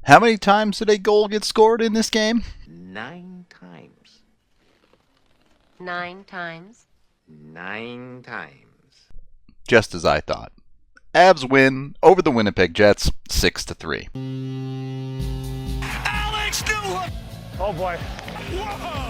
How many times did a goal get scored in this game? 9 times. 9 times. 9 times. Just as I thought. Avs win over the Winnipeg Jets 6-3. Alex Newhook! Oh boy. Whoa!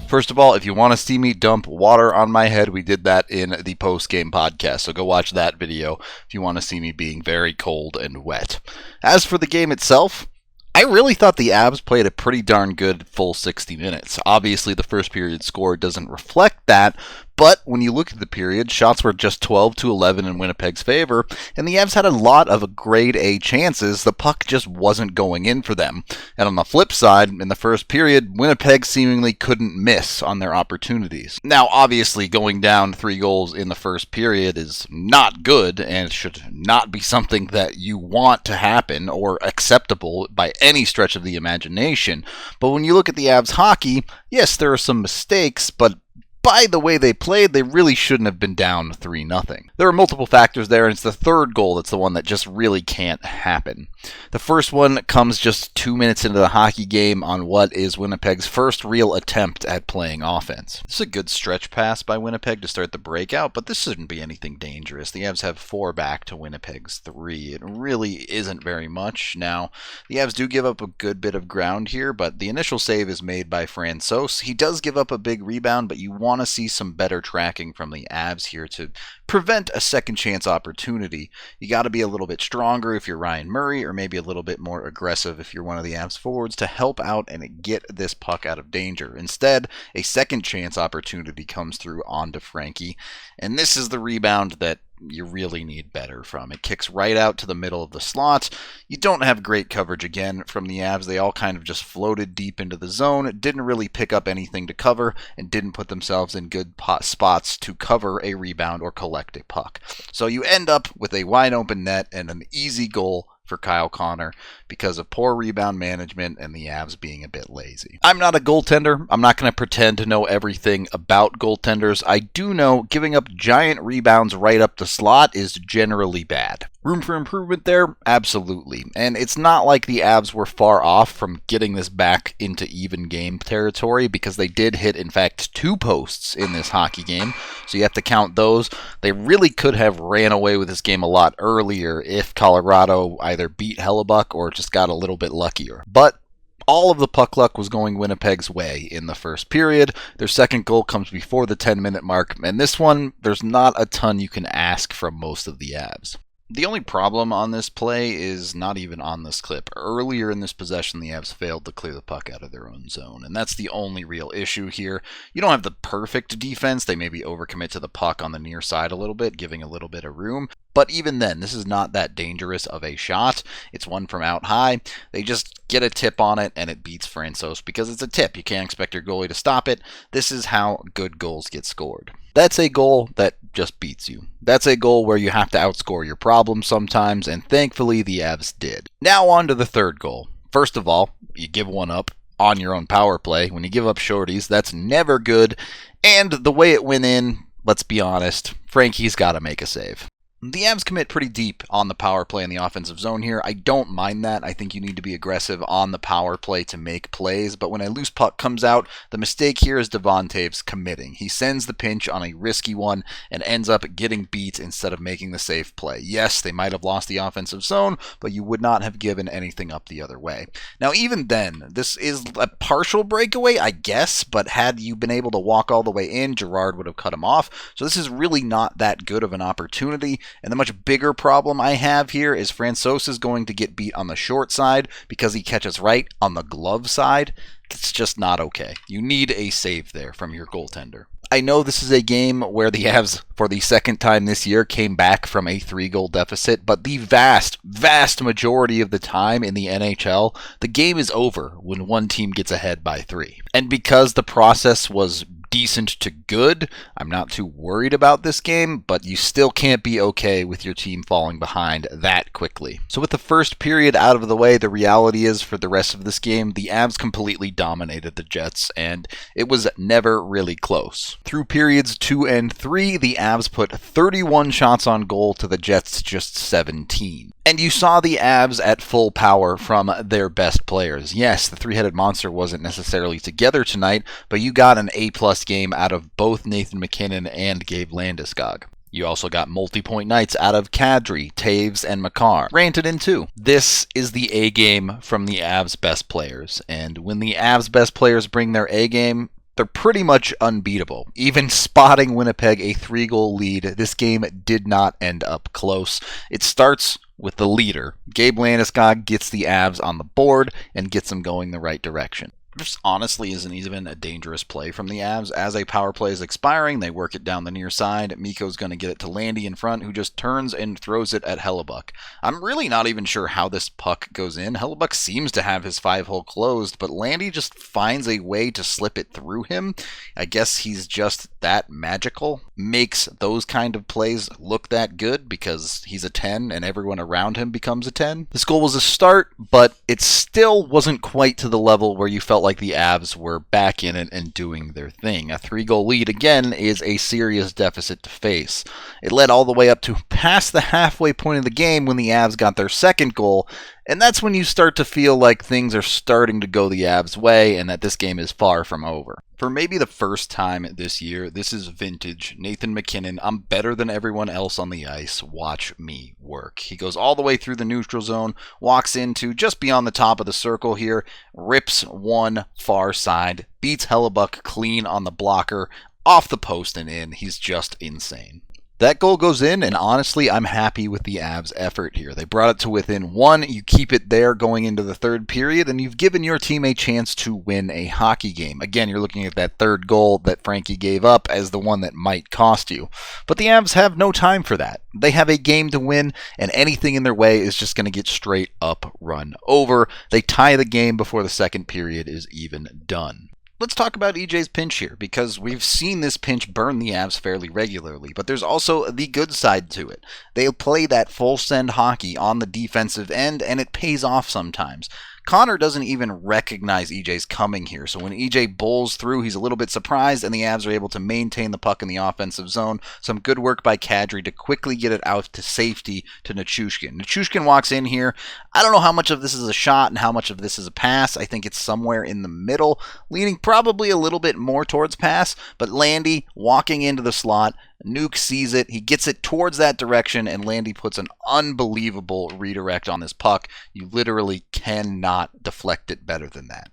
First of all, if you want to see me dump water on my head, we did that in the post-game podcast, so go watch that video if you want to see me being very cold and wet. As for the game itself, I really thought the Avs played a pretty darn good full 60 minutes. Obviously, the first period score doesn't reflect that, but when you look at the period, shots were just 12-11 in Winnipeg's favor, and the Avs had a lot of grade A chances. The puck just wasn't going in for them. And on the flip side, in the first period, Winnipeg seemingly couldn't miss on their opportunities. Now, obviously, going down 3 goals in the first period is not good, and should not be something that you want to happen or acceptable by any stretch of the imagination. But when you look at the Avs hockey, yes, there are some mistakes, but by the way they played, they really shouldn't have been down 3-0. There are multiple factors there, and it's the third goal that's the one that just really can't happen. The first one comes just 2 minutes into the hockey game on what is Winnipeg's first real attempt at playing offense. This is a good stretch pass by Winnipeg to start the breakout, but this shouldn't be anything dangerous. The Avs have 4 back to Winnipeg's 3. It really isn't very much. Now, the Avs do give up a good bit of ground here, but the initial save is made by Francouz. He does give up a big rebound, but you want to see some better tracking from the Avs here to prevent a second chance opportunity. You got to be a little bit stronger if you're Ryan Murray, or maybe a little bit more aggressive if you're one of the Avs forwards to help out and get this puck out of danger. Instead, a second chance opportunity comes through onto Frankie, and this is the rebound that you really need better from. It kicks right out to the middle of the slot. You don't have great coverage again from the Avs. They all kind of just floated deep into the zone, didn't really pick up anything to cover, and didn't put themselves in good spots to cover a rebound or collect a puck. So you end up with a wide open net and an easy goal for Kyle Connor because of poor rebound management and the Avs being a bit lazy. I'm not a goaltender. I'm not going to pretend to know everything about goaltenders. I do know giving up giant rebounds right up the slot is generally bad. Room for improvement there? Absolutely. And it's not like the Avs were far off from getting this back into even game territory, because they did hit, in fact, 2 posts in this hockey game, so you have to count those. They really could have ran away with this game a lot earlier if Colorado either beat Hellebuck or just got a little bit luckier. But all of the puck luck was going Winnipeg's way in the first period. Their second goal comes before the 10-minute mark, and this one, there's not a ton you can ask from most of the Avs. The only problem on this play is not even on this clip. Earlier in this possession, the Avs failed to clear the puck out of their own zone, and that's the only real issue here. You don't have the perfect defense. They maybe overcommit to the puck on the near side a little bit, giving a little bit of room. But even then, this is not that dangerous of a shot. It's one from out high. They just get a tip on it, and it beats Francouz because it's a tip. You can't expect your goalie to stop it. This is how good goals get scored. That's a goal that just beats you. That's a goal where you have to outscore your problems sometimes, and thankfully the Avs did. Now on to the third goal. First of all, you give one up on your own power play. When you give up shorties, that's never good. And the way it went in, let's be honest, Frankie's got to make a save. The Avs commit pretty deep on the power play in the offensive zone here. I don't mind that. I think you need to be aggressive on the power play to make plays, but when a loose puck comes out, the mistake here is Devontae's committing. He sends the pinch on a risky one and ends up getting beat instead of making the safe play. Yes, they might have lost the offensive zone, but you would not have given anything up the other way. Now, even then, this is a partial breakaway, I guess, but had you been able to walk all the way in, Girard would have cut him off. So this is really not that good of an opportunity. And the much bigger problem I have here is Francouz is going to get beat on the short side because he catches right on the glove side. It's just not okay. You need a save there from your goaltender. I know this is a game where the Avs, for the second time this year, came back from a 3-goal deficit, but the vast, vast majority of the time in the NHL, the game is over when one team gets ahead by 3. And because the process was decent to good. I'm not too worried about this game, but you still can't be okay with your team falling behind that quickly. So with the first period out of the way, the reality is for the rest of this game, the Avs completely dominated the Jets, and it was never really close. Through periods 2 and 3, the Avs put 31 shots on goal to the Jets' just 17. And you saw the Avs at full power from their best players. Yes, the three-headed monster wasn't necessarily together tonight, but you got an A-plus game out of both Nathan MacKinnon and Gabe Landeskog. You also got multi-point nights out of Gab3, Toews, and Makar. Granted in 2. This is the A game from the Avs' best players, and when the Avs' best players bring their A game, they're pretty much unbeatable. Even spotting Winnipeg a 3-goal lead, this game did not end up close. It starts with the leader. Gabe Landeskog gets the Avs on the board and gets them going the right direction. This honestly isn't even a dangerous play from the Avs. As a power play is expiring, they work it down the near side. Mikko's going to get it to Landy in front, who just turns and throws it at Hellebuyck. I'm really not even sure how this puck goes in. Hellebuyck seems to have his 5-hole closed, but Landy just finds a way to slip it through him. I guess he's just that magical. Makes those kind of plays look that good because he's a 10 and everyone around him becomes a 10. This goal was a start, but it still wasn't quite to the level where you felt like the Avs were back in it and doing their thing. A 3-goal lead, again, is a serious deficit to face. It led all the way up to past the halfway point of the game when the Avs got their second goal, and that's when you start to feel like things are starting to go the Avs' way and that this game is far from over. For maybe the first time this year, this is vintage Nathan MacKinnon. I'm better than everyone else on the ice. Watch me work. He goes all the way through the neutral zone, walks into just beyond the top of the circle here, rips one far side, beats Hellebuyck clean on the blocker, off the post and in. He's just insane. That goal goes in, and honestly, I'm happy with the Avs' effort here. They brought it to within 1. You keep it there going into the third period, and you've given your team a chance to win a hockey game. Again, you're looking at that third goal that Frankie gave up as the one that might cost you. But the Avs have no time for that. They have a game to win, and anything in their way is just going to get straight up run over. They tie the game before the second period is even done. Let's talk about EJ's pinch here, because we've seen this pinch burn the Avs fairly regularly, but there's also the good side to it. They play that full send hockey on the defensive end, and it pays off sometimes. Connor doesn't even recognize EJ's coming here, so when EJ bowls through, he's a little bit surprised, and the Avs are able to maintain the puck in the offensive zone. Some good work by Gab3 to quickly get it out to safety to Nichushkin. Nichushkin walks in here. I don't know how much of this is a shot and how much of this is a pass. I think it's somewhere in the middle, leaning probably a little bit more towards pass, but Landy walking into the slot, Nuke sees it, he gets it towards that direction, and Landy puts an unbelievable redirect on this puck. You literally cannot deflect it better than that.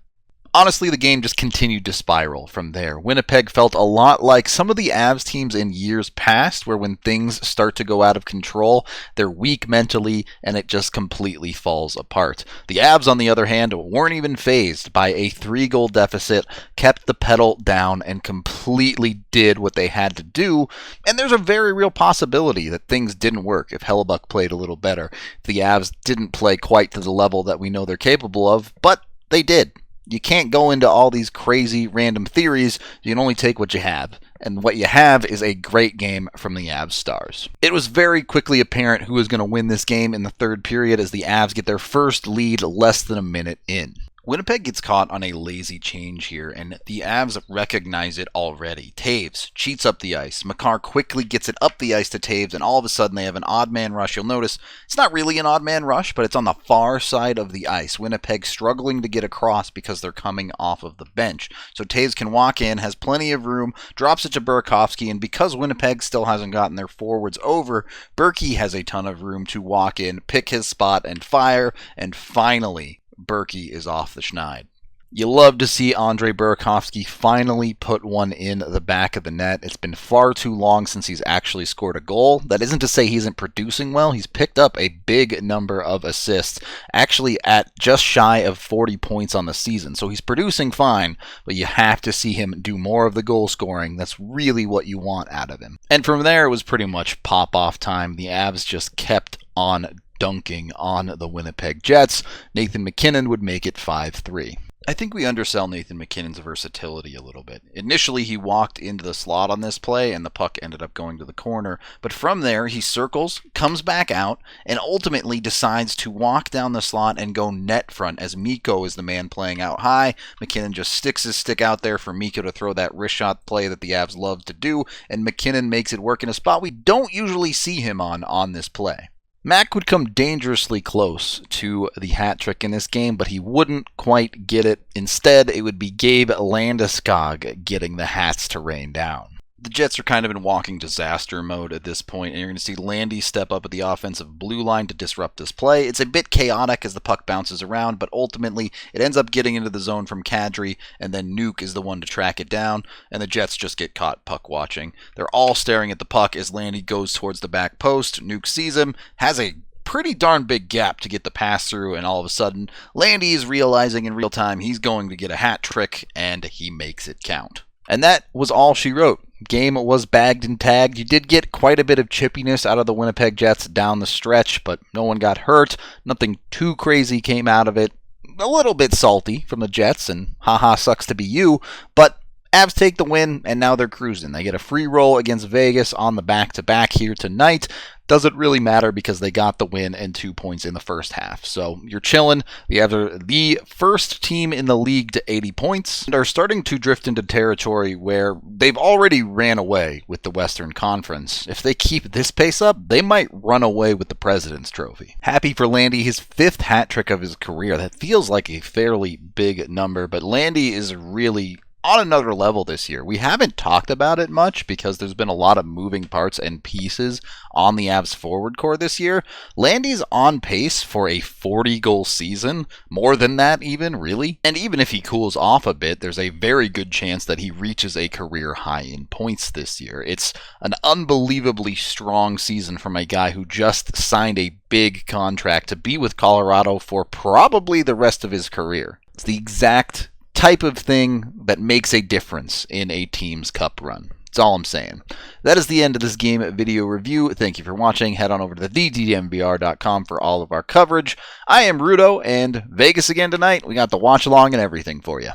Honestly, the game just continued to spiral from there. Winnipeg felt a lot like some of the Avs teams in years past, where when things start to go out of control, they're weak mentally, and it just completely falls apart. The Avs, on the other hand, weren't even fazed by a 3-goal deficit, kept the pedal down, and completely did what they had to do, and there's a very real possibility that things didn't work if Hellebuyck played a little better. The Avs didn't play quite to the level that we know they're capable of, but they did. You can't go into all these crazy random theories. You can only take what you have. And what you have is a great game from the Avs stars. It was very quickly apparent who was going to win this game in the third period as the Avs get their first lead less than a minute in. Winnipeg gets caught on a lazy change here, and the Avs recognize it already. Toews cheats up the ice. Makar quickly gets it up the ice to Toews, and all of a sudden they have an odd man rush. You'll notice it's not really an odd man rush, but it's on the far side of the ice. Winnipeg struggling to get across because they're coming off of the bench. So Toews can walk in, has plenty of room, drops it to Burakovsky, and because Winnipeg still hasn't gotten their forwards over, Berkey has a ton of room to walk in, pick his spot, and fire, and finally Berkey is off the schneid. You love to see Andrei Burakovsky finally put one in the back of the net. It's been far too long since he's actually scored a goal. That isn't to say he isn't producing well. He's picked up a big number of assists, actually at just shy of 40 points on the season. So he's producing fine, but you have to see him do more of the goal scoring. That's really what you want out of him. And from there, it was pretty much pop-off time. The Avs just kept on dunking on the Winnipeg Jets. Nathan MacKinnon would make it 5-3. I think we undersell Nathan MacKinnon's versatility a little bit. Initially, he walked into the slot on this play, and the puck ended up going to the corner. But from there, he circles, comes back out, and ultimately decides to walk down the slot and go net front as Mikko is the man playing out high. MacKinnon just sticks his stick out there for Mikko to throw that wrist shot play that the Avs love to do, and MacKinnon makes it work in a spot we don't usually see him on this play. Mac would come dangerously close to the hat trick in this game, but he wouldn't quite get it. Instead, it would be Gabe Landeskog getting the hats to rain down. The Jets are kind of in walking disaster mode at this point, and you're going to see Landy step up at the offensive blue line to disrupt this play. It's a bit chaotic as the puck bounces around, but ultimately it ends up getting into the zone from Kadri, and then Nuke is the one to track it down, and the Jets just get caught puck watching. They're all staring at the puck as Landy goes towards the back post. Nuke sees him, has a pretty darn big gap to get the pass through, and all of a sudden, Landy is realizing in real time he's going to get a hat trick, and he makes it count. And that was all she wrote. Game was bagged and tagged. You did get quite a bit of chippiness out of the Winnipeg Jets down the stretch, but no one got hurt. Nothing too crazy came out of it. A little bit salty from the Jets, and haha, sucks to be you, but Avs take the win, and now they're cruising. They get a free roll against Vegas on the back-to-back here tonight. Doesn't really matter because they got the win and 2 points in the first half. So you're chilling. The Avs are the first team in the league to 80 points and are starting to drift into territory where they've already ran away with the Western Conference. If they keep this pace up, they might run away with the President's Trophy. Happy for Landy, his 5th hat trick of his career. That feels like a fairly big number, but Landy is really on another level this year. We haven't talked about it much because there's been a lot of moving parts and pieces on the Avs forward core this year. Landy's on pace for a 40-goal season, more than that even, really. And even if he cools off a bit, there's a very good chance that he reaches a career high in points this year. It's an unbelievably strong season from a guy who just signed a big contract to be with Colorado for probably the rest of his career. It's the exact type of thing that makes a difference in a team's cup run. That's all I'm saying. That is the end of this game video review. Thank you for watching. Head on over to the DNVR.com for all of our coverage. I am Rudo, and Vegas again tonight. We got the watch along and everything for you.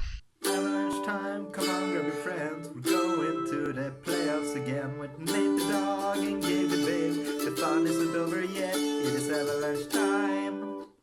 Avalanche time, come on, grab your friends. We're going to the playoffs again with Nate